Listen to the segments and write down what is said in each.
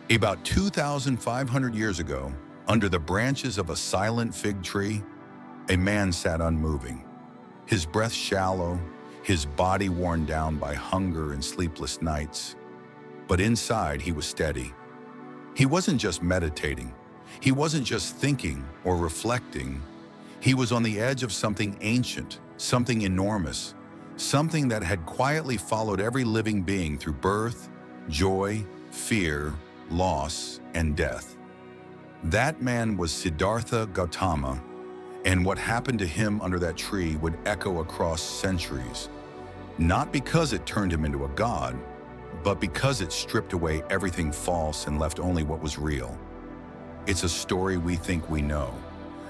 About 2,500 years ago, under the branches of a silent fig tree, a man sat unmoving, his breath shallow, his body worn down by hunger and sleepless nights. But inside, he was steady. He wasn't just meditating. He wasn't just thinking or reflecting. He was on the edge of something ancient, something enormous, something that had quietly followed every living being through birth, joy, fear, loss, and death. That man was Siddhartha Gautama, and what happened to him under that tree would echo across centuries, not because it turned him into a god, but because it stripped away everything false and left only what was real. It's a story we think we know.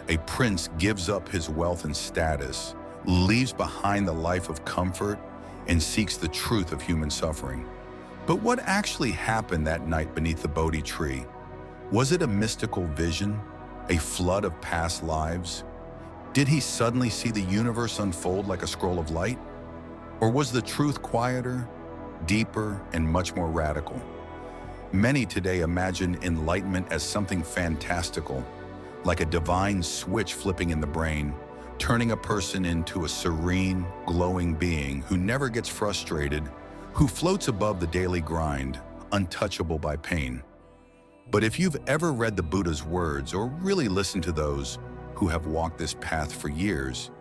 A prince gives up his wealth and status, leaves behind the life of comfort, and seeks the truth of human suffering. But what actually happened that night beneath the Bodhi tree? Was it a mystical vision, a flood of past lives? Did he suddenly see the universe unfold like a scroll of light? Or was the truth quieter, deeper, and much more radical? Many today imagine enlightenment as something fantastical, like a divine switch flipping in the brain, turning a person into a serene, glowing being who never gets frustrated, who floats above the daily grind, untouchable by pain. But if you've ever read the Buddha's words or really listened to those who have walked this path for years,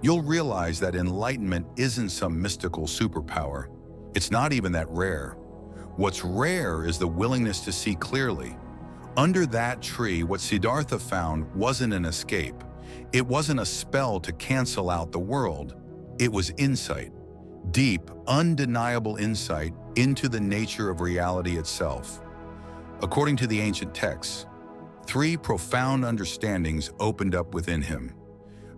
you'll realize that enlightenment isn't some mystical superpower. It's not even that rare. What's rare is the willingness to see clearly. Under that tree, what Siddhartha found wasn't an escape. It wasn't a spell to cancel out the world. It was insight. Deep, undeniable insight into the nature of reality itself. According to the ancient texts, 3 profound understandings opened up within him.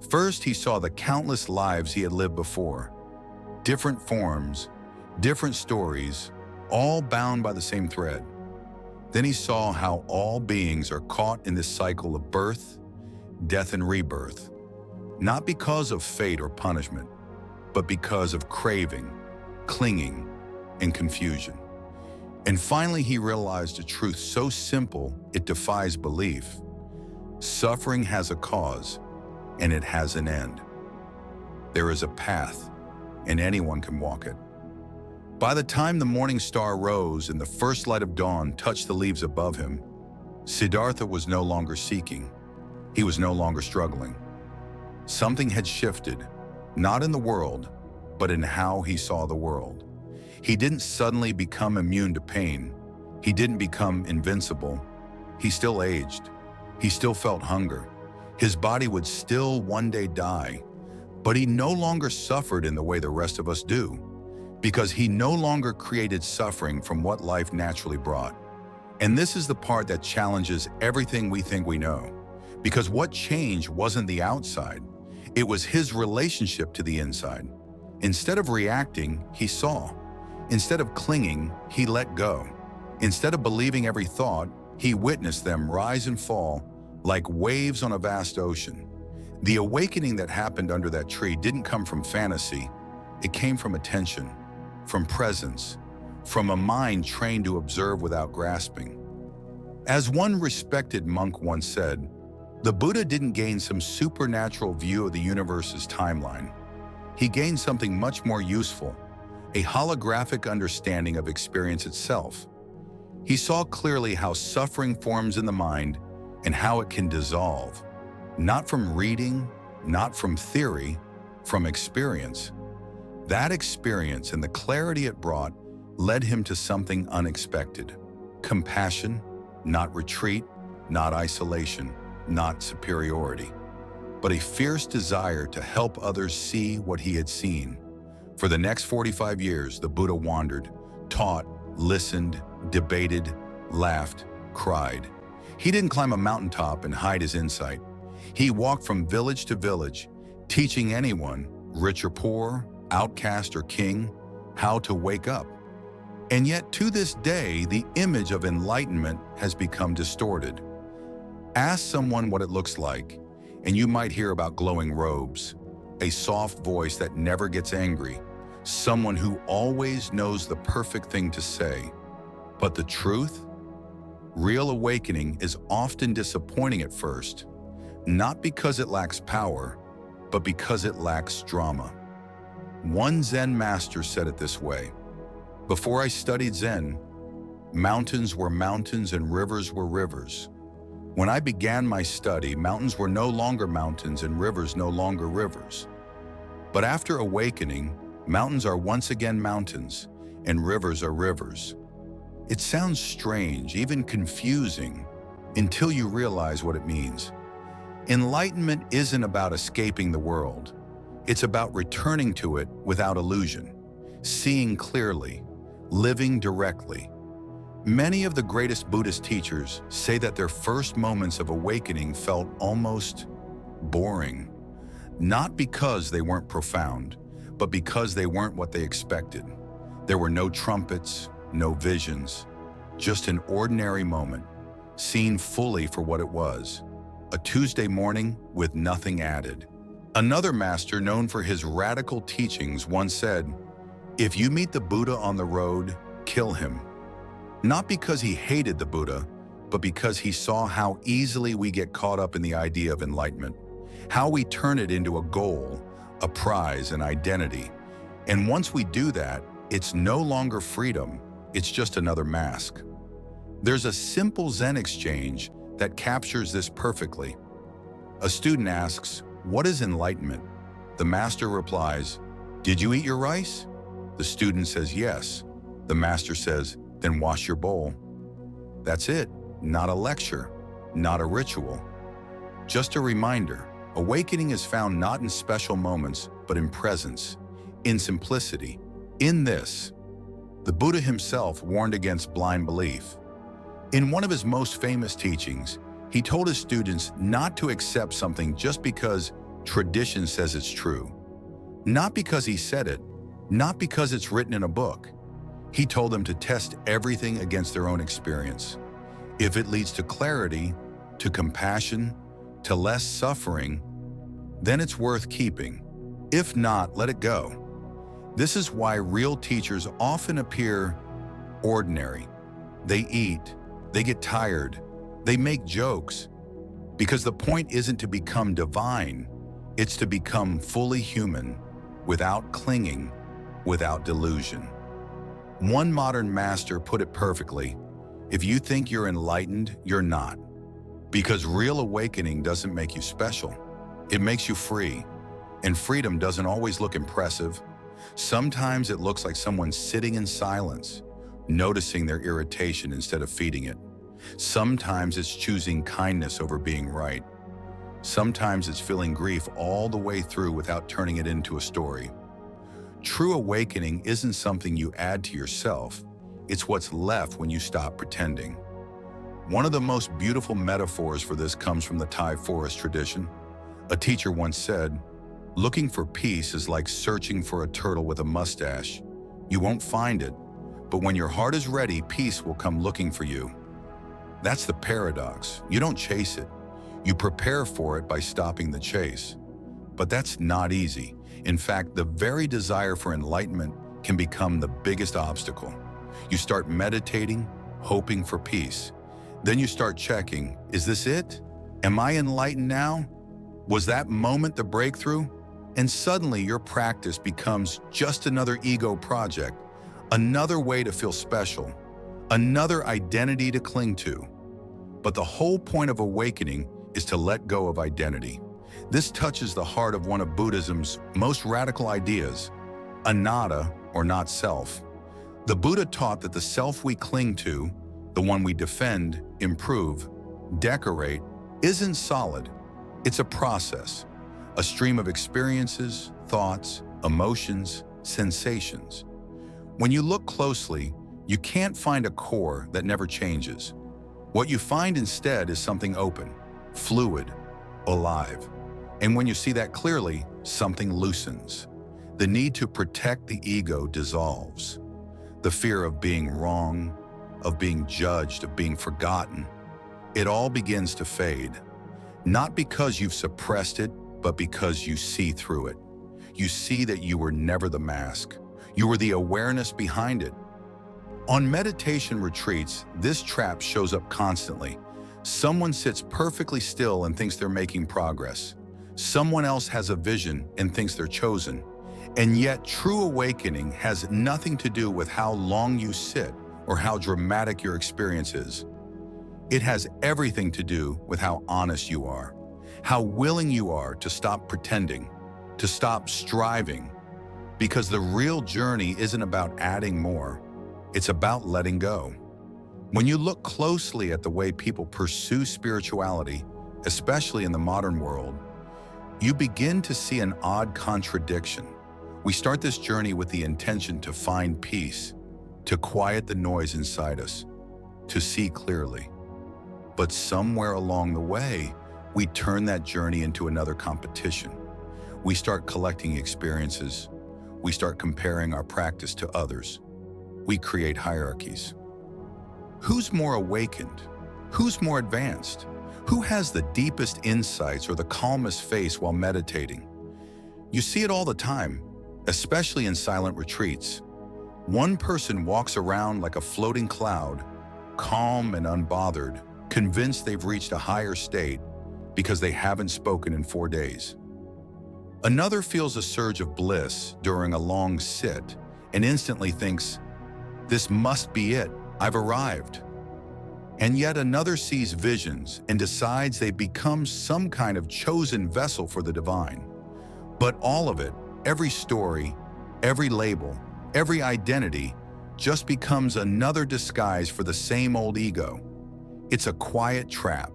First, he saw the countless lives he had lived before. Different forms, different stories, all bound by the same thread. Then he saw how all beings are caught in this cycle of birth, death, and rebirth, not because of fate or punishment, but because of craving, clinging, and confusion. And finally, he realized a truth so simple it defies belief. Suffering has a cause, and it has an end. There is a path, and anyone can walk it. By the time the morning star rose and the first light of dawn touched the leaves above him, Siddhartha was no longer seeking. He was no longer struggling. Something had shifted, not in the world, but in how he saw the world. He didn't suddenly become immune to pain. He didn't become invincible. He still aged. He still felt hunger. His body would still one day die, but he no longer suffered in the way the rest of us do, because he no longer created suffering from what life naturally brought. And this is the part that challenges everything we think we know, because what changed wasn't the outside, it was his relationship to the inside. Instead of reacting, he saw. Instead of clinging, he let go. Instead of believing every thought, he witnessed them rise and fall like waves on a vast ocean. The awakening that happened under that tree didn't come from fantasy. It came from attention, from presence, from a mind trained to observe without grasping. As one respected monk once said, the Buddha didn't gain some supernatural view of the universe's timeline. He gained something much more useful, a holographic understanding of experience itself. He saw clearly how suffering forms in the mind and how it can dissolve, not from reading, not from theory, from experience. That experience and the clarity it brought led him to something unexpected. Compassion, not retreat, not isolation, not superiority, but a fierce desire to help others see what he had seen. For the next 45 years, the Buddha wandered, taught, listened, debated, laughed, cried. He didn't climb a mountaintop and hide his insight. He walked from village to village, teaching anyone, rich or poor, outcast or king, how to wake up. And yet, to this day, the image of enlightenment has become distorted. Ask someone what it looks like, and you might hear about glowing robes, a soft voice that never gets angry, someone who always knows the perfect thing to say. But the truth? Real awakening is often disappointing at first, not because it lacks power, but because it lacks drama. One Zen master said it this way: "Before I studied Zen, mountains were mountains and rivers were rivers. When I began my study, mountains were no longer mountains and rivers no longer rivers. But after awakening, mountains are once again mountains and rivers are rivers." It sounds strange, even confusing, until you realize what it means. Enlightenment isn't about escaping the world. It's about returning to it without illusion, seeing clearly, living directly. Many of the greatest Buddhist teachers say that their first moments of awakening felt almost boring, not because they weren't profound, but because they weren't what they expected. There were no trumpets, no visions, just an ordinary moment, seen fully for what it was: a Tuesday morning with nothing added. Another master known for his radical teachings once said, "If you meet the Buddha on the road, kill him." Not because he hated the Buddha, but because he saw how easily we get caught up in the idea of enlightenment, how we turn it into a goal, a prize, an identity. And once we do that, it's no longer freedom, it's just another mask. There's a simple Zen exchange that captures this perfectly. A student asks, "What is enlightenment?" The master replies, "Did you eat your rice?" The student says, "Yes." The master says, "Then wash your bowl." That's it. Not a lecture, not a ritual. Just a reminder, awakening is found not in special moments, but in presence, in simplicity. In this, the Buddha himself warned against blind belief. In one of his most famous teachings, he told his students not to accept something just because tradition says it's true. Not because he said it, not because it's written in a book. He told them to test everything against their own experience. If it leads to clarity, to compassion, to less suffering, then it's worth keeping. If not, let it go. This is why real teachers often appear ordinary. They eat, they get tired, they make jokes, because the point isn't to become divine, it's to become fully human, without clinging, without delusion. One modern master put it perfectly: if you think you're enlightened, you're not. Because real awakening doesn't make you special. It makes you free. And freedom doesn't always look impressive. Sometimes it looks like someone sitting in silence, noticing their irritation instead of feeding it. Sometimes it's choosing kindness over being right. Sometimes it's feeling grief all the way through without turning it into a story. True awakening isn't something you add to yourself. It's what's left when you stop pretending. One of the most beautiful metaphors for this comes from the Thai forest tradition. A teacher once said, "Looking for peace is like searching for a turtle with a mustache. You won't find it, but when your heart is ready, peace will come looking for you." That's the paradox. You don't chase it. You prepare for it by stopping the chase. But that's not easy. In fact, the very desire for enlightenment can become the biggest obstacle. You start meditating, hoping for peace. Then you start checking, is this it? Am I enlightened now? Was that moment the breakthrough? And suddenly your practice becomes just another ego project, another way to feel special, another identity to cling to. But the whole point of awakening is to let go of identity. This touches the heart of one of Buddhism's most radical ideas, anatta, or not self. The Buddha taught that the self we cling to, the one we defend, improve, decorate, isn't solid. It's a process, a stream of experiences, thoughts, emotions, sensations. When you look closely, you can't find a core that never changes. What you find instead is something open, fluid, alive. And when you see that clearly, something loosens. The need to protect the ego dissolves. The fear of being wrong, of being judged, of being forgotten, it all begins to fade. Not because you've suppressed it, but because you see through it. You see that you were never the mask. You were the awareness behind it. On meditation retreats, this trap shows up constantly. Someone sits perfectly still and thinks they're making progress. Someone else has a vision and thinks they're chosen. And yet, true awakening has nothing to do with how long you sit or how dramatic your experience is. It has everything to do with how honest you are, how willing you are to stop pretending, to stop striving, because the real journey isn't about adding more, it's about letting go. When you look closely at the way people pursue spirituality, especially in the modern world, you begin to see an odd contradiction. We start this journey with the intention to find peace, to quiet the noise inside us, to see clearly. But somewhere along the way, we turn that journey into another competition. We start collecting experiences. We start comparing our practice to others. We create hierarchies. Who's more awakened? Who's more advanced? Who has the deepest insights or the calmest face while meditating? You see it all the time, especially in silent retreats. One person walks around like a floating cloud, calm and unbothered, convinced they've reached a higher state because they haven't spoken in 4 days. Another feels a surge of bliss during a long sit and instantly thinks, "This must be it, I've arrived." And yet another sees visions and decides they've become some kind of chosen vessel for the divine. But all of it, every story, every label, every identity, just becomes another disguise for the same old ego. It's a quiet trap.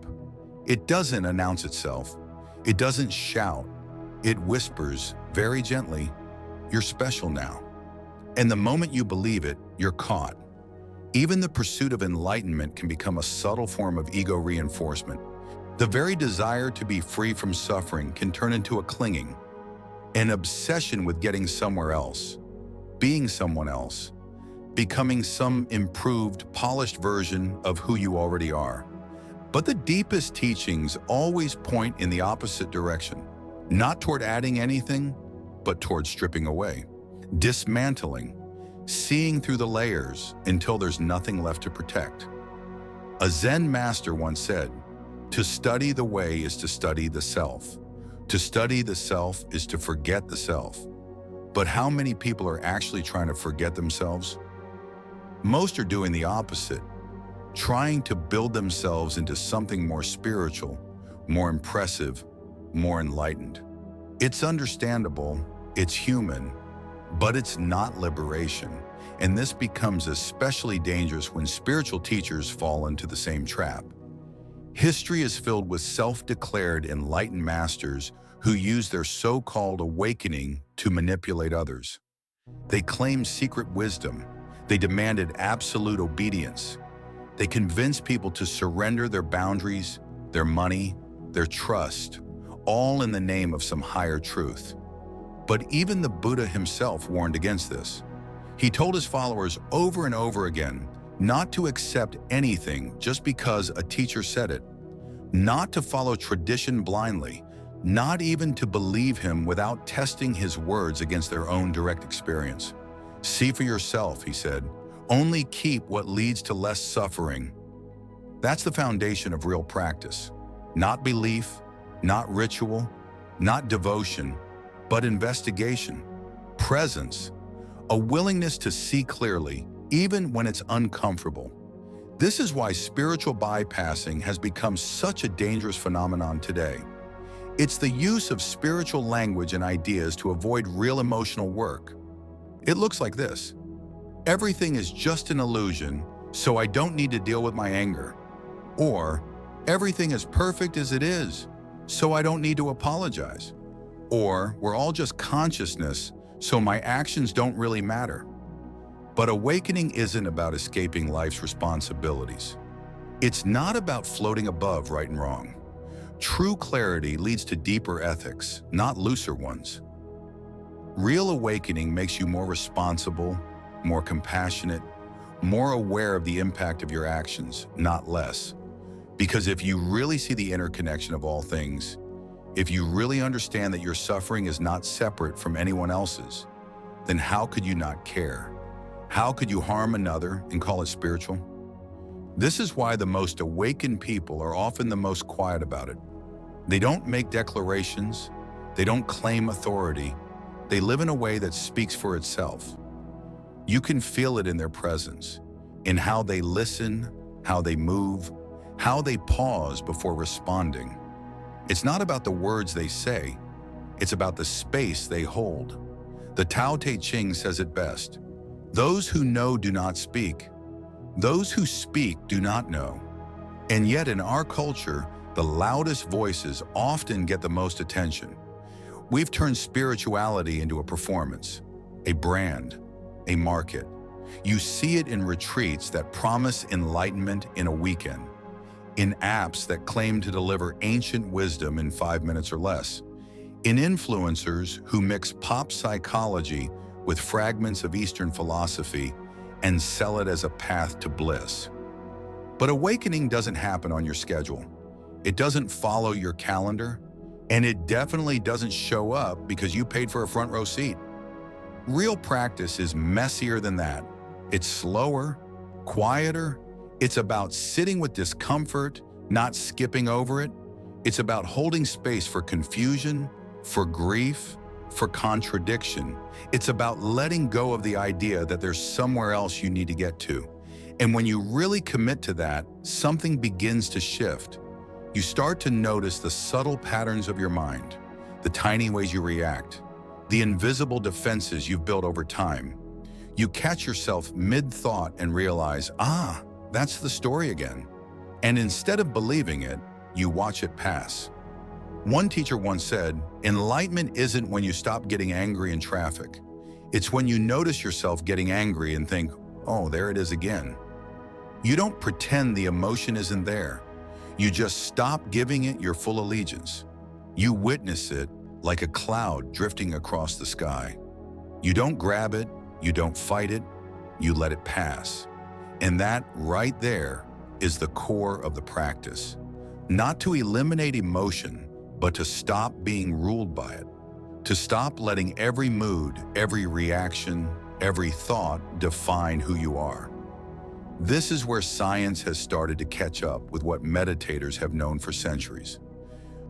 It doesn't announce itself. It doesn't shout. It whispers very gently, "You're special now." And the moment you believe it, you're caught. Even the pursuit of enlightenment can become a subtle form of ego reinforcement. The very desire to be free from suffering can turn into a clinging, an obsession with getting somewhere else, being someone else, becoming some improved, polished version of who you already are. But the deepest teachings always point in the opposite direction, not toward adding anything, but toward stripping away, dismantling, seeing through the layers until there's nothing left to protect. A Zen master once said, "To study the way is to study the self. To study the self is to forget the self." But how many people are actually trying to forget themselves? Most are doing the opposite, trying to build themselves into something more spiritual, more impressive, more enlightened. It's understandable, it's human, but it's not liberation. And this becomes especially dangerous when spiritual teachers fall into the same trap. History is filled with self-declared enlightened masters who use their so-called awakening to manipulate others. They claimed secret wisdom. They demanded absolute obedience. They convinced people to surrender their boundaries, their money, their trust, all in the name of some higher truth. But even the Buddha himself warned against this. He told his followers over and over again not to accept anything just because a teacher said it, not to follow tradition blindly, not even to believe him without testing his words against their own direct experience. "See for yourself," he said. "Only keep what leads to less suffering." That's the foundation of real practice. Not belief, not ritual, not devotion, but investigation, presence, a willingness to see clearly, even when it's uncomfortable. This is why spiritual bypassing has become such a dangerous phenomenon today. It's the use of spiritual language and ideas to avoid real emotional work. It looks like this: "Everything is just an illusion, so I don't need to deal with my anger." Or, "Everything is perfect as it is, so I don't need to apologize." Or, "We're all just consciousness, so my actions don't really matter." But awakening isn't about escaping life's responsibilities. It's not about floating above right and wrong. True clarity leads to deeper ethics, not looser ones. Real awakening makes you more responsible, more compassionate, more aware of the impact of your actions, not less. Because if you really see the interconnection of all things, if you really understand that your suffering is not separate from anyone else's, then how could you not care? How could you harm another and call it spiritual? This is why the most awakened people are often the most quiet about it. They don't make declarations, they don't claim authority, they live in a way that speaks for itself. You can feel it in their presence, in how they listen, how they move, how they pause before responding. It's not about the words they say, it's about the space they hold. The Tao Te Ching says it best: those who know do not speak. Those who speak do not know. And yet in our culture, the loudest voices often get the most attention. We've turned spirituality into a performance, a brand, a market. You see it in retreats that promise enlightenment in a weekend, in apps that claim to deliver ancient wisdom in 5 minutes or less, in influencers who mix pop psychology with fragments of Eastern philosophy and sell it as a path to bliss. But awakening doesn't happen on your schedule. It doesn't follow your calendar, and it definitely doesn't show up because you paid for a front row seat. Real practice is messier than that. It's slower, quieter. It's about sitting with discomfort, not skipping over it. It's about holding space for confusion, for grief, for contradiction. It's about letting go of the idea that there's somewhere else you need to get to. And when you really commit to that, something begins to shift. You start to notice the subtle patterns of your mind, the tiny ways you react, the invisible defenses you've built over time. You catch yourself mid-thought and realize, that's the story again. And instead of believing it, you watch it pass. One teacher once said, enlightenment isn't when you stop getting angry in traffic. It's when you notice yourself getting angry and think, oh, there it is again. You don't pretend the emotion isn't there. You just stop giving it your full allegiance. You witness it like a cloud drifting across the sky. You don't grab it, you don't fight it, you let it pass. And that right there is the core of the practice. Not to eliminate emotion, but to stop being ruled by it. To stop letting every mood, every reaction, every thought define who you are. This is where science has started to catch up with what meditators have known for centuries.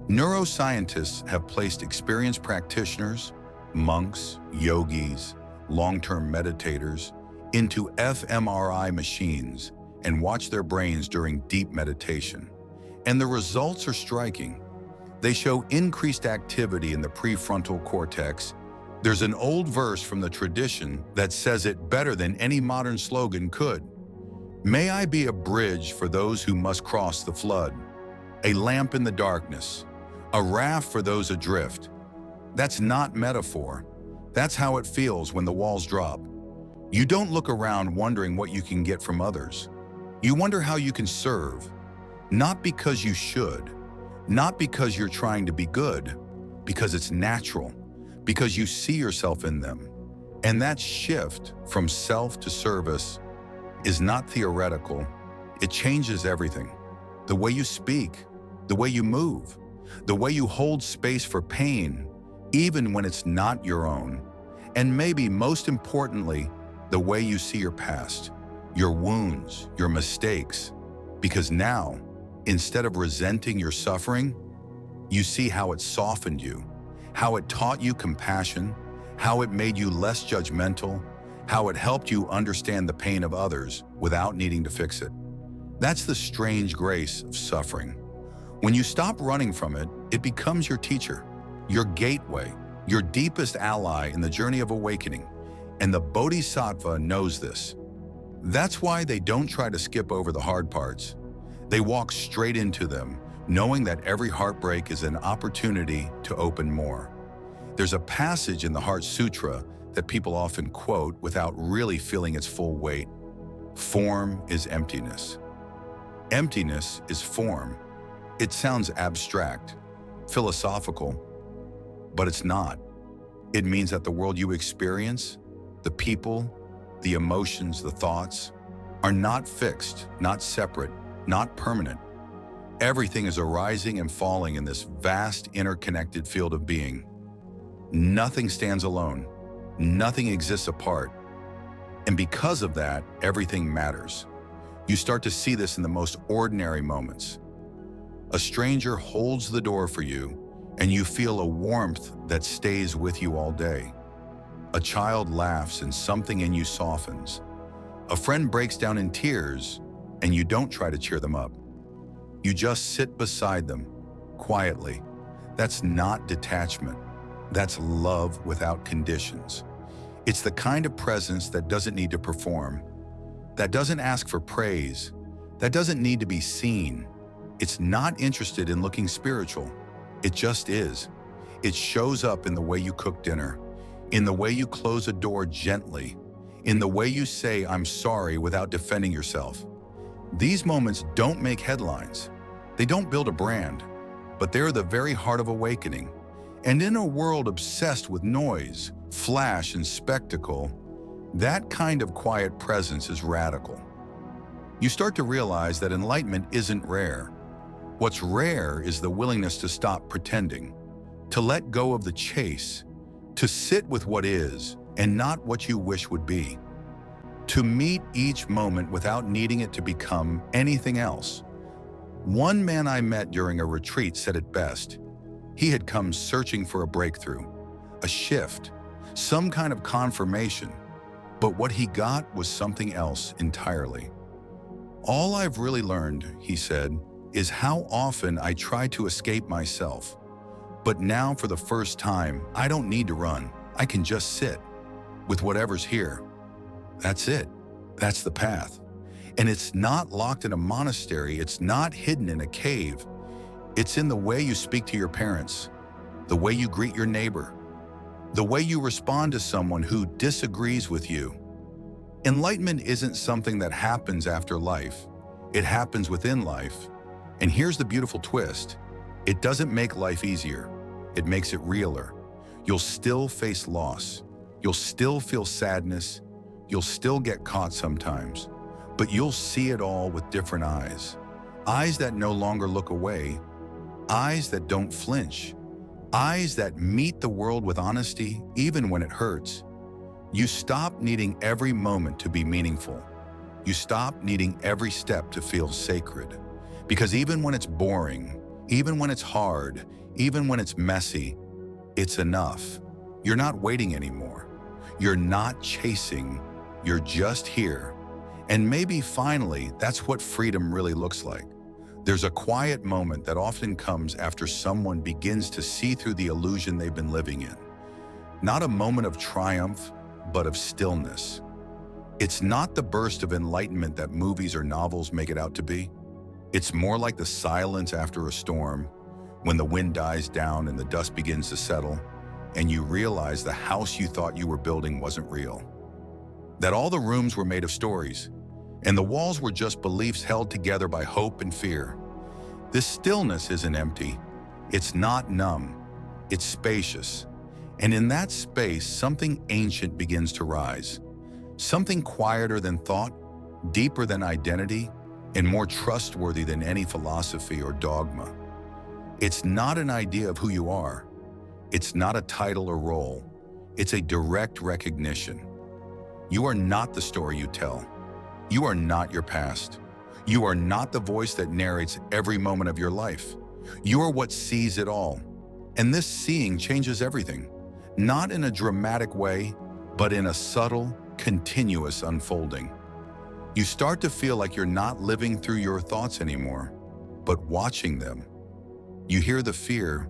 Neuroscientists have placed experienced practitioners, monks, yogis, long-term meditators into fMRI machines and watched their brains during deep meditation. And the results are striking. They show increased activity in the prefrontal cortex. There's an old verse from the tradition that says it better than any modern slogan could. May I be a bridge for those who must cross the flood, a lamp in the darkness, a raft for those adrift. That's not metaphor. That's how it feels when the walls drop. You don't look around wondering what you can get from others. You wonder how you can serve, not because you should, not because you're trying to be good, because it's natural, because you see yourself in them. And that shift from self to service is not theoretical. It changes everything. The way you speak, the way you move, the way you hold space for pain, even when it's not your own. And maybe most importantly, the way you see your past, your wounds, your mistakes. Because now, instead of resenting your suffering, you see how it softened you, how it taught you compassion, how it made you less judgmental, how it helped you understand the pain of others without needing to fix it. That's the strange grace of suffering. When you stop running from it, it becomes your teacher, your gateway, your deepest ally in the journey of awakening. And the Bodhisattva knows this. That's why they don't try to skip over the hard parts. They walk straight into them, knowing that every heartbreak is an opportunity to open more. There's a passage in the Heart Sutra that people often quote without really feeling its full weight. Form is emptiness. Emptiness is form. It sounds abstract, philosophical, but it's not. It means that the world you experience, the people, the emotions, the thoughts, are not fixed, not separate, not permanent. Everything is arising and falling in this vast interconnected field of being. Nothing stands alone. Nothing exists apart. And because of that, everything matters. You start to see this in the most ordinary moments. A stranger holds the door for you, and you feel a warmth that stays with you all day. A child laughs and something in you softens. A friend breaks down in tears, and you don't try to cheer them up. You just sit beside them, quietly. That's not detachment. That's love without conditions. It's the kind of presence that doesn't need to perform, that doesn't ask for praise, that doesn't need to be seen. It's not interested in looking spiritual. It just is. It shows up in the way you cook dinner, in the way you close a door gently, in the way you say, "I'm sorry," without defending yourself. These moments don't make headlines. They don't build a brand, but they're the very heart of awakening. And in a world obsessed with noise, flash, and spectacle, that kind of quiet presence is radical. You start to realize that enlightenment isn't rare. What's rare is the willingness to stop pretending, to let go of the chase, to sit with what is and not what you wish would be, to meet each moment without needing it to become anything else. One man I met during a retreat said it best. He had come searching for a breakthrough, a shift, some kind of confirmation, but what he got was something else entirely. "All I've really learned," he said, "is how often I try to escape myself. But now, for the first time, I don't need to run. I can just sit with whatever's here. That's it. That's the path. And it's not locked in a monastery. It's not hidden in a cave. It's in the way you speak to your parents, the way you greet your neighbor, the way you respond to someone who disagrees with you." Enlightenment isn't something that happens after life. It happens within life. And here's the beautiful twist. It doesn't make life easier. It makes it realer. You'll still face loss. You'll still feel sadness. You'll still get caught sometimes. But you'll see it all with different eyes. Eyes that no longer look away. Eyes that don't flinch. Eyes that meet the world with honesty, even when it hurts. You stop needing every moment to be meaningful. You stop needing every step to feel sacred. Because even when it's boring, even when it's hard, even when it's messy, it's enough. You're not waiting anymore. You're not chasing. You're just here. And maybe finally, that's what freedom really looks like. There's a quiet moment that often comes after someone begins to see through the illusion they've been living in. Not a moment of triumph, but of stillness. It's not the burst of enlightenment that movies or novels make it out to be. It's more like the silence after a storm, when the wind dies down and the dust begins to settle, and you realize the house you thought you were building wasn't real. That all the rooms were made of stories, and the walls were just beliefs held together by hope and fear. This stillness isn't empty. It's not numb. It's spacious. And in that space, something ancient begins to rise. Something quieter than thought, deeper than identity, and more trustworthy than any philosophy or dogma. It's not an idea of who you are. It's not a title or role. It's a direct recognition. You are not the story you tell. You are not your past. You are not the voice that narrates every moment of your life. You are what sees it all. And this seeing changes everything. Not in a dramatic way, but in a subtle, continuous unfolding. You start to feel like you're not living through your thoughts anymore, but watching them. You hear the fear,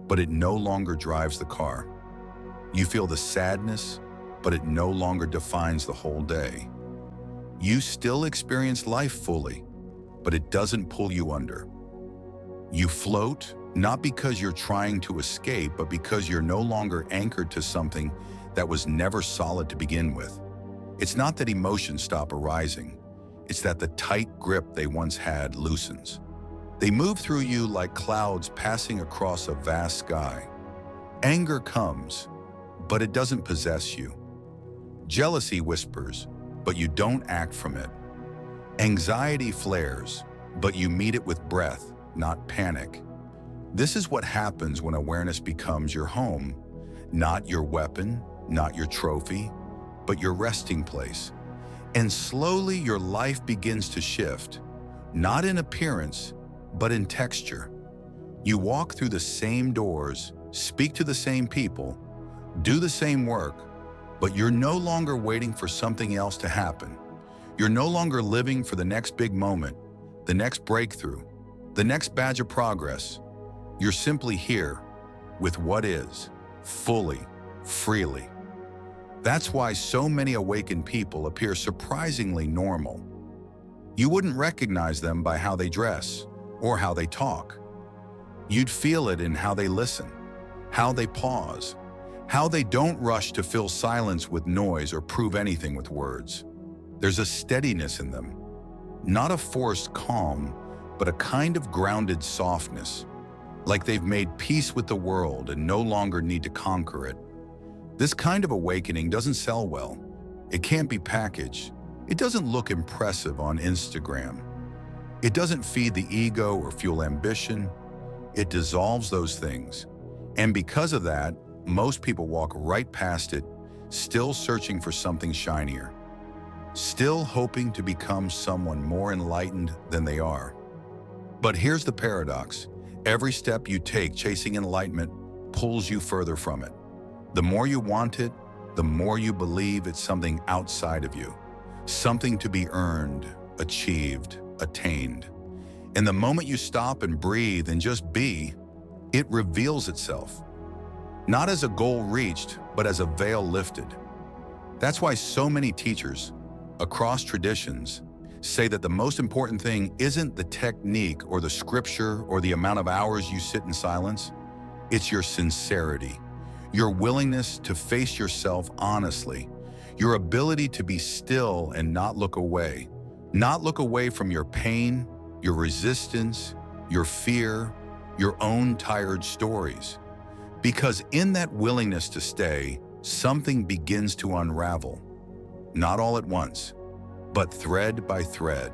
but it no longer drives the car. You feel the sadness, but it no longer defines the whole day. You still experience life fully, but it doesn't pull you under. You float, not because you're trying to escape, but because you're no longer anchored to something that was never solid to begin with. It's not that emotions stop arising. It's that the tight grip they once had loosens. They move through you like clouds passing across a vast sky. Anger comes, but it doesn't possess you. Jealousy whispers, but you don't act from it. Anxiety flares, but you meet it with breath, not panic. This is what happens when awareness becomes your home, not your weapon, not your trophy, but your resting place. And slowly your life begins to shift, not in appearance, but in texture. You walk through the same doors, speak to the same people, do the same work, but you're no longer waiting for something else to happen. You're no longer living for the next big moment, the next breakthrough, the next badge of progress. You're simply here with what is, fully, freely. That's why so many awakened people appear surprisingly normal. You wouldn't recognize them by how they dress or how they talk. You'd feel it in how they listen, how they pause, how they don't rush to fill silence with noise or prove anything with words. There's a steadiness in them, not a forced calm, but a kind of grounded softness, like they've made peace with the world and no longer need to conquer it. This kind of awakening doesn't sell well. It can't be packaged. It doesn't look impressive on Instagram. It doesn't feed the ego or fuel ambition. It dissolves those things. And because of that, most people walk right past it, still searching for something shinier, still hoping to become someone more enlightened than they are. But here's the paradox. Every step you take chasing enlightenment pulls you further from it. The more you want it, the more you believe it's something outside of you, something to be earned, achieved, attained. And the moment you stop and breathe and just be, it reveals itself. Not as a goal reached, but as a veil lifted. That's why so many teachers, across traditions, say that the most important thing isn't the technique or the scripture or the amount of hours you sit in silence. It's your sincerity, your willingness to face yourself honestly, your ability to be still and not look away from your pain, your resistance, your fear, your own tired stories. Because in that willingness to stay, something begins to unravel. Not all at once, but thread by thread.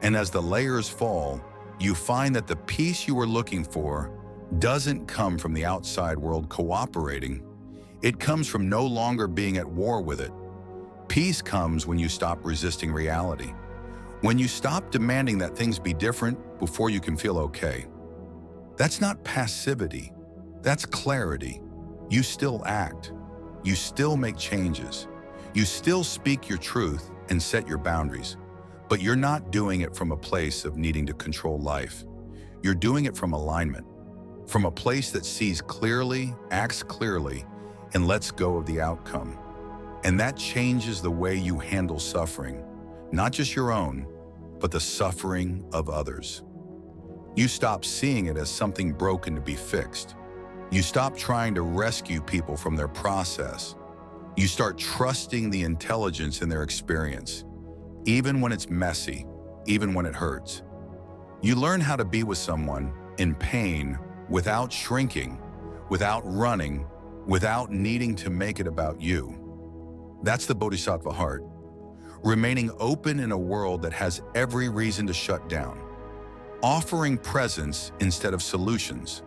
And as the layers fall, you find that the peace you were looking for doesn't come from the outside world cooperating. It comes from no longer being at war with it. Peace comes when you stop resisting reality, when you stop demanding that things be different before you can feel okay. That's not passivity, that's clarity. You still act, you still make changes, you still speak your truth and set your boundaries, but you're not doing it from a place of needing to control life. You're doing it from alignment, from a place that sees clearly, acts clearly, and lets go of the outcome. And that changes the way you handle suffering, not just your own, but the suffering of others. You stop seeing it as something broken to be fixed. You stop trying to rescue people from their process. You start trusting the intelligence in their experience, even when it's messy, even when it hurts. You learn how to be with someone in pain without shrinking, without running, without needing to make it about you. That's the Bodhisattva heart, remaining open in a world that has every reason to shut down, offering presence instead of solutions,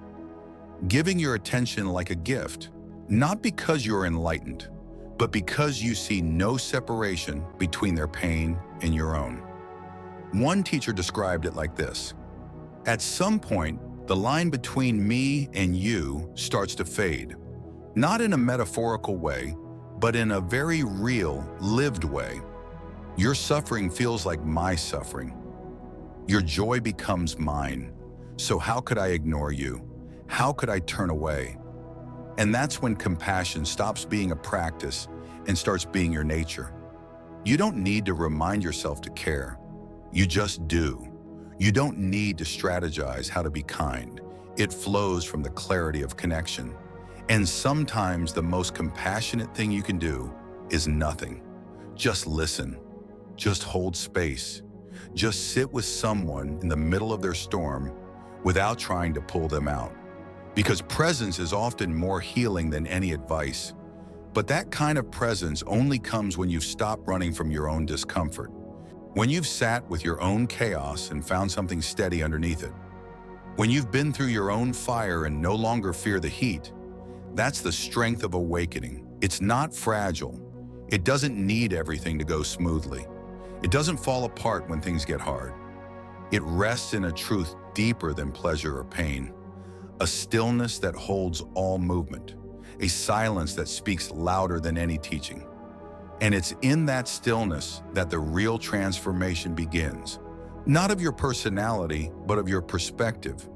giving your attention like a gift, not because you're enlightened, but because you see no separation between their pain and your own. One teacher described it like this: at some point, the line between me and you starts to fade, not in a metaphorical way, but in a very real, lived way. Your suffering feels like my suffering. Your joy becomes mine. So how could I ignore you? How could I turn away? And that's when compassion stops being a practice and starts being your nature. You don't need to remind yourself to care. You just do. You don't need to strategize how to be kind. It flows from the clarity of connection. And sometimes the most compassionate thing you can do is nothing. Just listen. Just hold space. Just sit with someone in the middle of their storm without trying to pull them out. Because presence is often more healing than any advice. But that kind of presence only comes when you've stopped running from your own discomfort. When you've sat with your own chaos and found something steady underneath it. When you've been through your own fire and no longer fear the heat. That's the strength of awakening. It's not fragile. It doesn't need everything to go smoothly. It doesn't fall apart when things get hard. It rests in a truth deeper than pleasure or pain, a stillness that holds all movement, a silence that speaks louder than any teaching. And it's in that stillness that the real transformation begins, not of your personality, but of your perspective.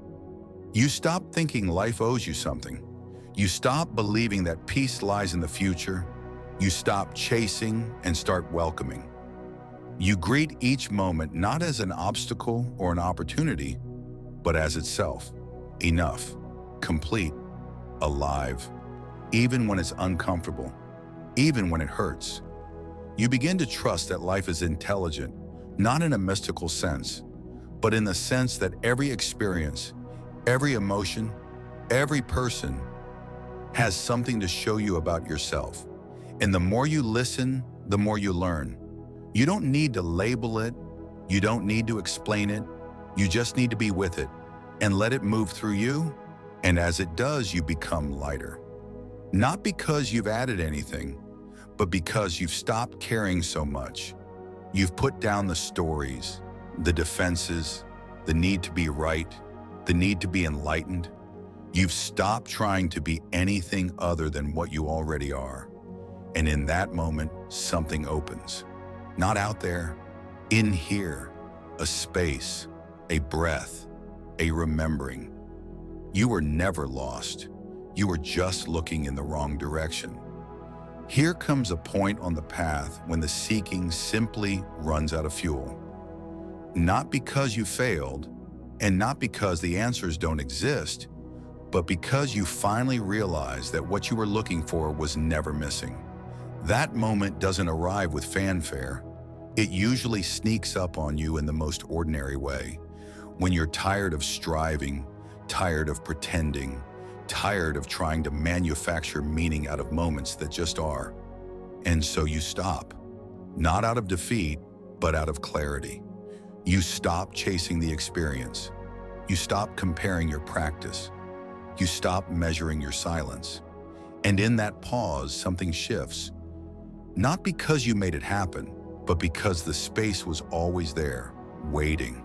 You stop thinking life owes you something. You stop believing that peace lies in the future. You stop chasing and start welcoming. You greet each moment not as an obstacle or an opportunity, but as itself, enough, complete, alive, even when it's uncomfortable, even when it hurts. You begin to trust that life is intelligent, not in a mystical sense, but in the sense that every experience, every emotion, every person has something to show you about yourself. And the more you listen, the more you learn. You don't need to label it. You don't need to explain it. You just need to be with it and let it move through you. And as it does, you become lighter. Not because you've added anything, but because you've stopped caring so much. You've put down the stories, the defenses, the need to be right, the need to be enlightened. You've stopped trying to be anything other than what you already are. And in that moment, something opens. Not out there, in here, a space, a breath, a remembering. You were never lost. You were just looking in the wrong direction. Here comes a point on the path when the seeking simply runs out of fuel. Not because you failed, and not because the answers don't exist, but because you finally realize that what you were looking for was never missing. That moment doesn't arrive with fanfare. It usually sneaks up on you in the most ordinary way. When you're tired of striving, tired of pretending, tired of trying to manufacture meaning out of moments that just are. And so you stop, not out of defeat, but out of clarity. You stop chasing the experience. You stop comparing your practice. You stop measuring your silence. And in that pause, something shifts. Not because you made it happen, but because the space was always there, waiting.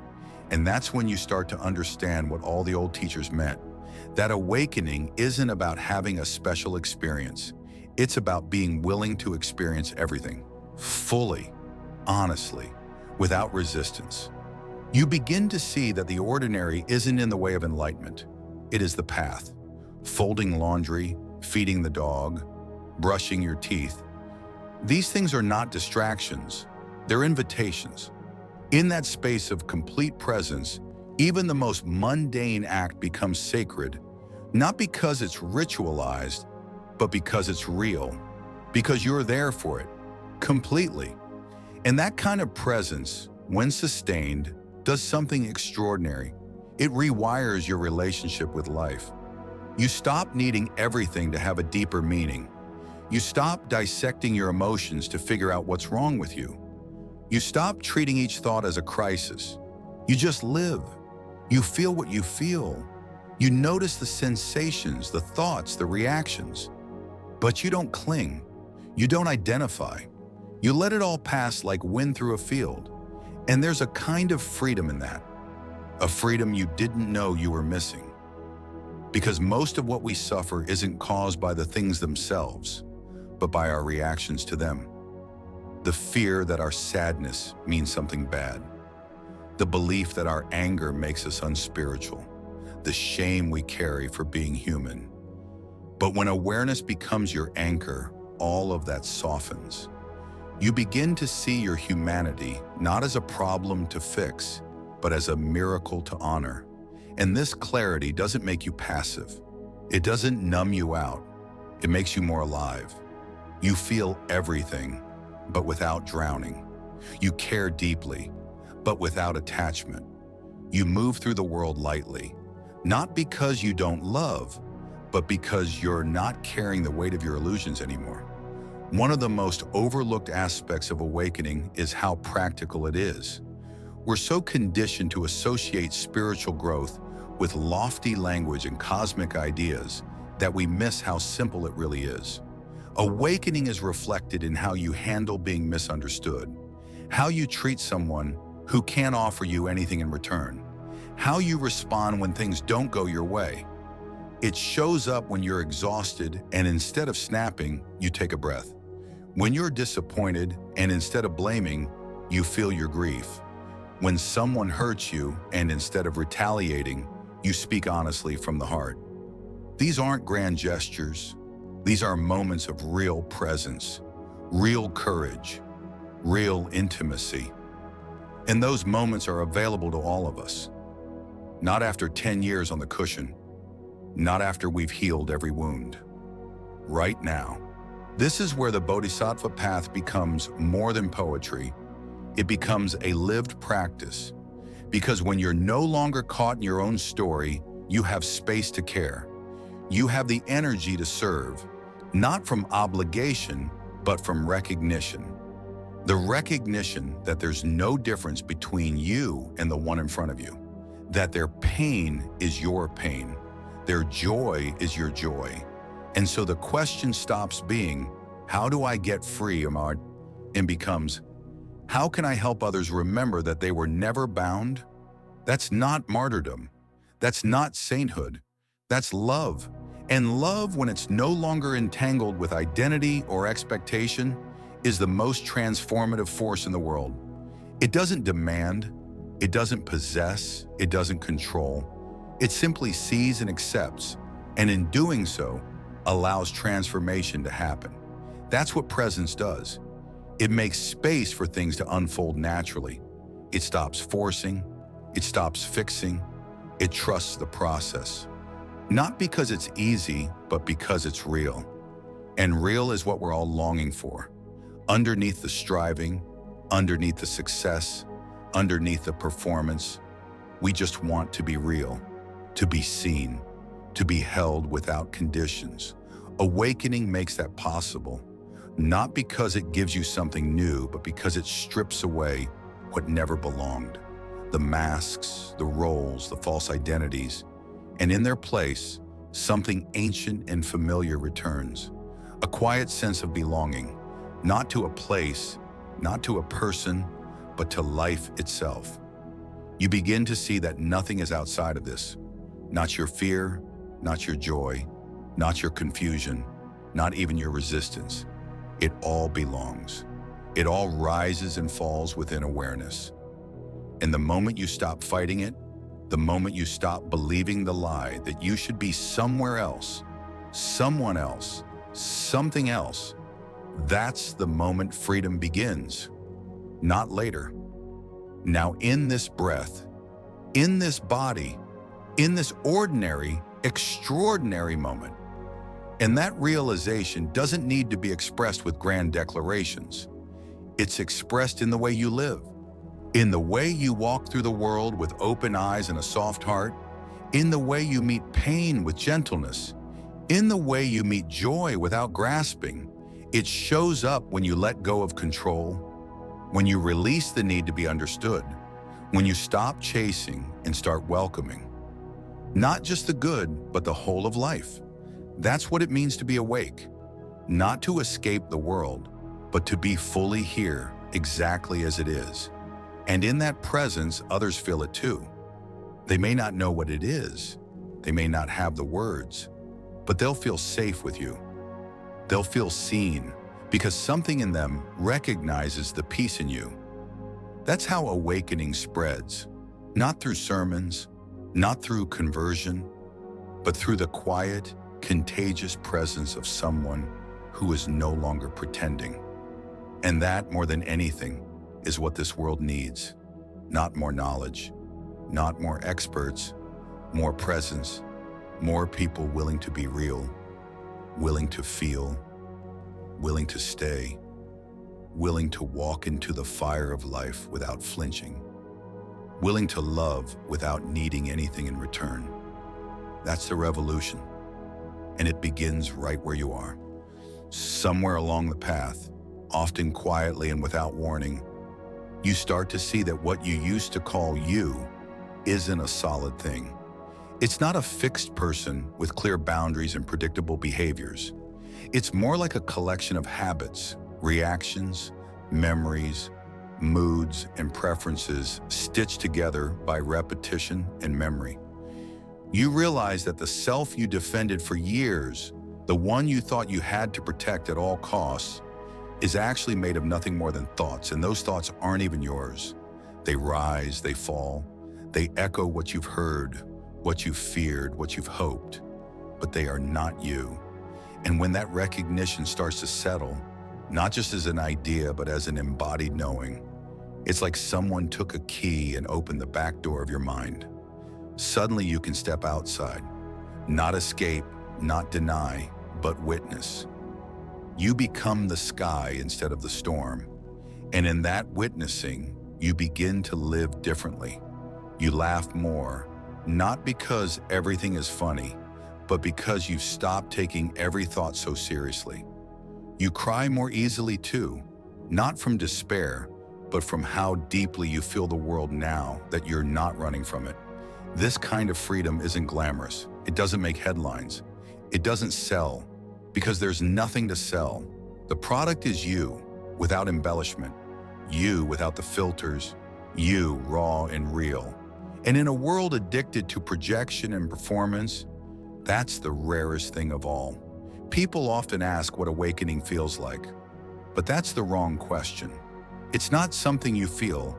And that's when you start to understand what all the old teachers meant. That awakening isn't about having a special experience. It's about being willing to experience everything, fully, honestly, without resistance. You begin to see that the ordinary isn't in the way of enlightenment. It is the path. Folding laundry, feeding the dog, brushing your teeth. These things are not distractions. They're invitations. In that space of complete presence, even the most mundane act becomes sacred, not because it's ritualized, but because it's real, because you're there for it, completely. And that kind of presence, when sustained, does something extraordinary. It rewires your relationship with life. You stop needing everything to have a deeper meaning. You stop dissecting your emotions to figure out what's wrong with you. You stop treating each thought as a crisis. You just live. You feel what you feel. You notice the sensations, the thoughts, the reactions. But you don't cling. You don't identify. You let it all pass like wind through a field. And there's a kind of freedom in that. A freedom you didn't know you were missing. Because most of what we suffer isn't caused by the things themselves, but by our reactions to them. The fear that our sadness means something bad. The belief that our anger makes us unspiritual. The shame we carry for being human. But when awareness becomes your anchor, all of that softens. You begin to see your humanity not as a problem to fix, but as a miracle to honor. And this clarity doesn't make you passive. It doesn't numb you out. It makes you more alive. You feel everything, but without drowning. You care deeply, but without attachment. You move through the world lightly, not because you don't love, but because you're not carrying the weight of your illusions anymore. One of the most overlooked aspects of awakening is how practical it is. We're so conditioned to associate spiritual growth with lofty language and cosmic ideas that we miss how simple it really is. Awakening is reflected in how you handle being misunderstood, how you treat someone who can't offer you anything in return, how you respond when things don't go your way. It shows up when you're exhausted and instead of snapping, you take a breath. When you're disappointed and instead of blaming, you feel your grief. When someone hurts you and instead of retaliating, you speak honestly from the heart. These aren't grand gestures. These are moments of real presence, real courage, real intimacy. And those moments are available to all of us. Not after 10 years on the cushion, not after we've healed every wound. Right now. This is where the Bodhisattva path becomes more than poetry. It becomes a lived practice. Because when you're no longer caught in your own story, you have space to care. You have the energy to serve, not from obligation, but from recognition. The recognition that there's no difference between you and the one in front of you, that their pain is your pain, their joy is your joy. And so the question stops being, how do I get free, and becomes, how can I help others remember that they were never bound? That's not martyrdom. That's not sainthood. That's love. And love, when it's no longer entangled with identity or expectation, is the most transformative force in the world. It doesn't demand, it doesn't possess, it doesn't control. It simply sees and accepts, and in doing so, allows transformation to happen. That's what presence does. It makes space for things to unfold naturally. It stops forcing, it stops fixing, it trusts the process. Not because it's easy, but because it's real. And real is what we're all longing for. Underneath the striving, underneath the success, underneath the performance, we just want to be real. To be seen, to be held without conditions. Awakening makes that possible, not because it gives you something new, but because it strips away what never belonged. The masks, the roles, the false identities, and in their place, something ancient and familiar returns. A quiet sense of belonging, not to a place, not to a person, but to life itself. You begin to see that nothing is outside of this. Not your fear, not your joy, not your confusion, not even your resistance. It all belongs. It all rises and falls within awareness. And the moment you stop fighting it, the moment you stop believing the lie that you should be somewhere else, someone else, something else, that's the moment freedom begins, not later. Now in this breath, in this body, in this ordinary, extraordinary moment. And that realization doesn't need to be expressed with grand declarations. It's expressed in the way you live, in the way you walk through the world with open eyes and a soft heart, in the way you meet pain with gentleness, in the way you meet joy without grasping. It shows up when you let go of control, when you release the need to be understood, when you stop chasing and start welcoming. Not just the good, but the whole of life. That's what it means to be awake. Not to escape the world, but to be fully here, exactly as it is. And in that presence, others feel it too. They may not know what it is. They may not have the words, but they'll feel safe with you. They'll feel seen because something in them recognizes the peace in you. That's how awakening spreads, not through sermons, not through conversion, but through the quiet, contagious presence of someone who is no longer pretending. And that, more than anything, is what this world needs. Not more knowledge, not more experts, more presence, more people willing to be real, willing to feel, willing to stay, willing to walk into the fire of life without flinching, willing to love without needing anything in return. That's the revolution. And it begins right where you are. Somewhere along the path, often quietly and without warning, you start to see that what you used to call you isn't a solid thing. It's not a fixed person with clear boundaries and predictable behaviors. It's more like a collection of habits, reactions, memories, moods, and preferences stitched together by repetition and memory. You realize that the self you defended for years, the one you thought you had to protect at all costs, is actually made of nothing more than thoughts, and those thoughts aren't even yours. They rise, they fall, they echo what you've heard, what you've feared, what you've hoped, but they are not you. And when that recognition starts to settle, not just as an idea, but as an embodied knowing, it's like someone took a key and opened the back door of your mind. Suddenly you can step outside, not escape, not deny, but witness. You become the sky instead of the storm. And in that witnessing, you begin to live differently. You laugh more, not because everything is funny, but because you've stopped taking every thought so seriously. You cry more easily too, not from despair, but from how deeply you feel the world now that you're not running from it. This kind of freedom isn't glamorous. It doesn't make headlines. It doesn't sell, because there's nothing to sell. The product is you, without embellishment. You without the filters. You raw and real. And in a world addicted to projection and performance, that's the rarest thing of all. People often ask what awakening feels like, but that's the wrong question. It's not something you feel.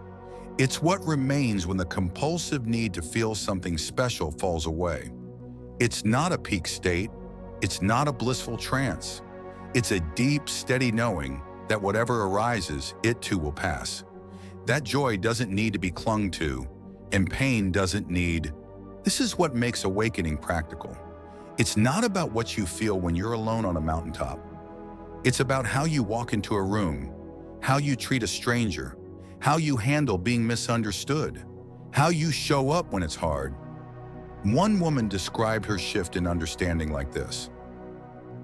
It's what remains when the compulsive need to feel something special falls away. It's not a peak state. It's not a blissful trance. It's a deep, steady knowing that whatever arises, it too will pass. That joy doesn't need to be clung to, and pain doesn't need. This is what makes awakening practical. It's not about what you feel when you're alone on a mountaintop. It's about how you walk into a room, how you treat a stranger, how you handle being misunderstood, how you show up when it's hard. One woman described her shift in understanding like this: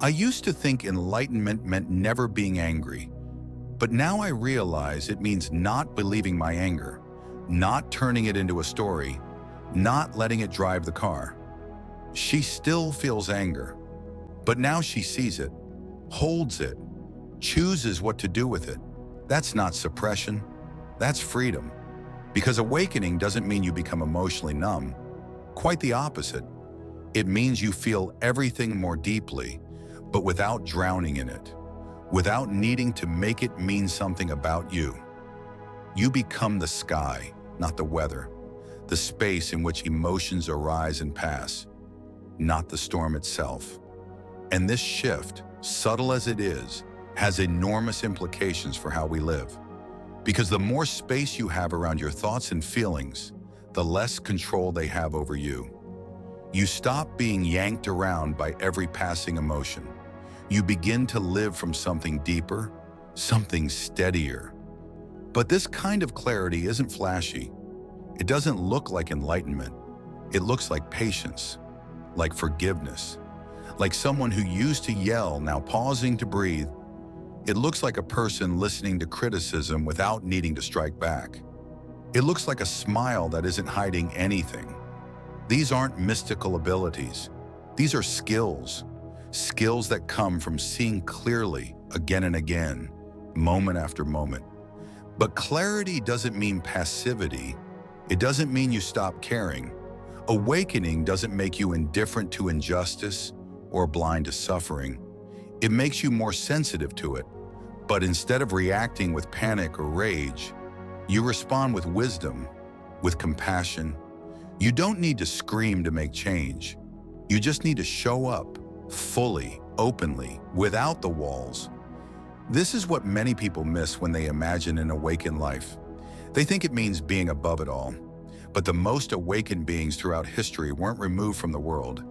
I used to think enlightenment meant never being angry, but now I realize it means not believing my anger, not turning it into a story, not letting it drive the car. She still feels anger, but now she sees it, holds it, chooses what to do with it. That's not suppression, that's freedom. Because awakening doesn't mean you become emotionally numb. Quite the opposite. It means you feel everything more deeply, but without drowning in it, without needing to make it mean something about you. You become the sky, not the weather, the space in which emotions arise and pass, not the storm itself. And this shift, subtle as it is, has enormous implications for how we live. Because the more space you have around your thoughts and feelings, the less control they have over you. You stop being yanked around by every passing emotion. You begin to live from something deeper, something steadier. But this kind of clarity isn't flashy. It doesn't look like enlightenment. It looks like patience, like forgiveness, like someone who used to yell, now pausing to breathe. It looks like a person listening to criticism without needing to strike back. It looks like a smile that isn't hiding anything. These aren't mystical abilities. These are skills. Skills that come from seeing clearly again and again, moment after moment. But clarity doesn't mean passivity. It doesn't mean you stop caring. Awakening doesn't make you indifferent to injustice or blind to suffering. It makes you more sensitive to it. But instead of reacting with panic or rage, you respond with wisdom, with compassion. You don't need to scream to make change. You just need to show up fully, openly, without the walls. This is what many people miss when they imagine an awakened life. They think it means being above it all. But the most awakened beings throughout history weren't removed from the world.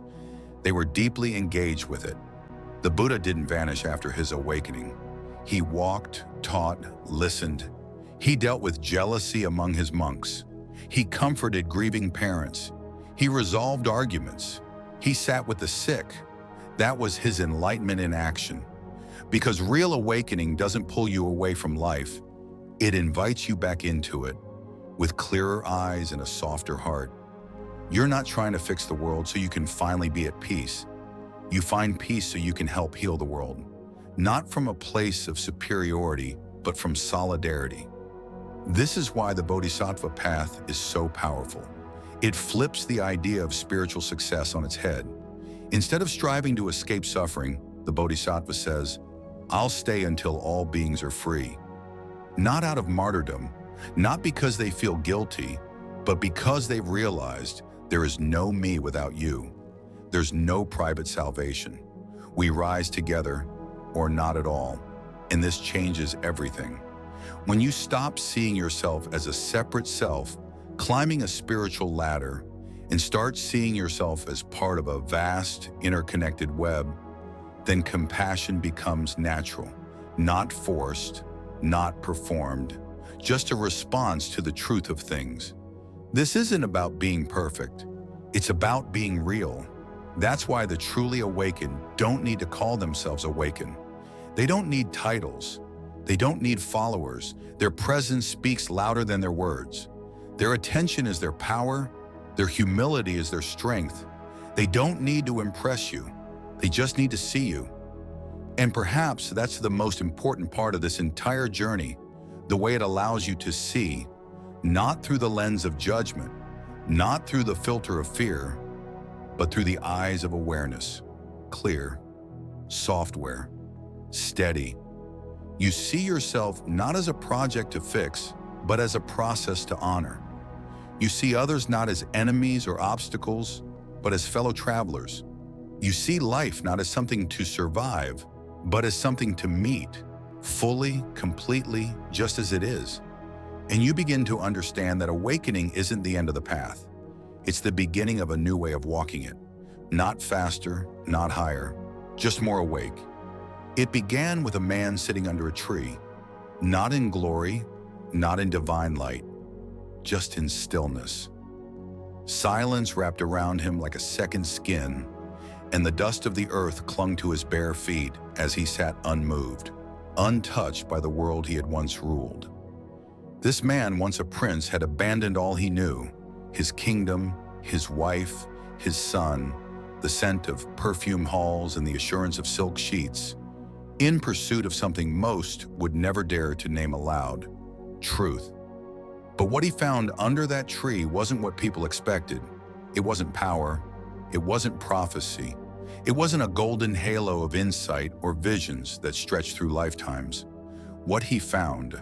They were deeply engaged with it. The Buddha didn't vanish after his awakening. He walked, taught, listened. He dealt with jealousy among his monks. He comforted grieving parents. He resolved arguments. He sat with the sick. That was his enlightenment in action. Because real awakening doesn't pull you away from life. It invites you back into it, with clearer eyes and a softer heart. You're not trying to fix the world so you can finally be at peace. You find peace so you can help heal the world, not from a place of superiority, but from solidarity. This is why the Bodhisattva path is so powerful. It flips the idea of spiritual success on its head. Instead of striving to escape suffering, the Bodhisattva says, I'll stay until all beings are free. Not out of martyrdom, not because they feel guilty, but because they've realized there is no me without you. There's no private salvation. We rise together or not at all, and this changes everything. When you stop seeing yourself as a separate self, climbing a spiritual ladder, and start seeing yourself as part of a vast, interconnected web, then compassion becomes natural, not forced, not performed, just a response to the truth of things. This isn't about being perfect. It's about being real. That's why the truly awakened don't need to call themselves awakened. They don't need titles. They don't need followers. Their presence speaks louder than their words. Their attention is their power. Their humility is their strength. They don't need to impress you. They just need to see you. And perhaps that's the most important part of this entire journey, the way it allows you to see, not through the lens of judgment, not through the filter of fear, but through the eyes of awareness. Clear, software, steady. You see yourself not as a project to fix, but as a process to honor. You see others not as enemies or obstacles, but as fellow travelers. You see life not as something to survive, but as something to meet, fully, completely, just as it is. And you begin to understand that awakening isn't the end of the path. It's the beginning of a new way of walking it. Not faster, not higher, just more awake. It began with a man sitting under a tree, not in glory, not in divine light, just in stillness. Silence wrapped around him like a second skin, and the dust of the earth clung to his bare feet as he sat unmoved, untouched by the world he had once ruled. This man, once a prince, had abandoned all he knew, his kingdom, his wife, his son, the scent of perfume halls and the assurance of silk sheets, in pursuit of something most would never dare to name aloud: truth. But what he found under that tree wasn't what people expected. It wasn't power. It wasn't prophecy. It wasn't a golden halo of insight or visions that stretched through lifetimes. What he found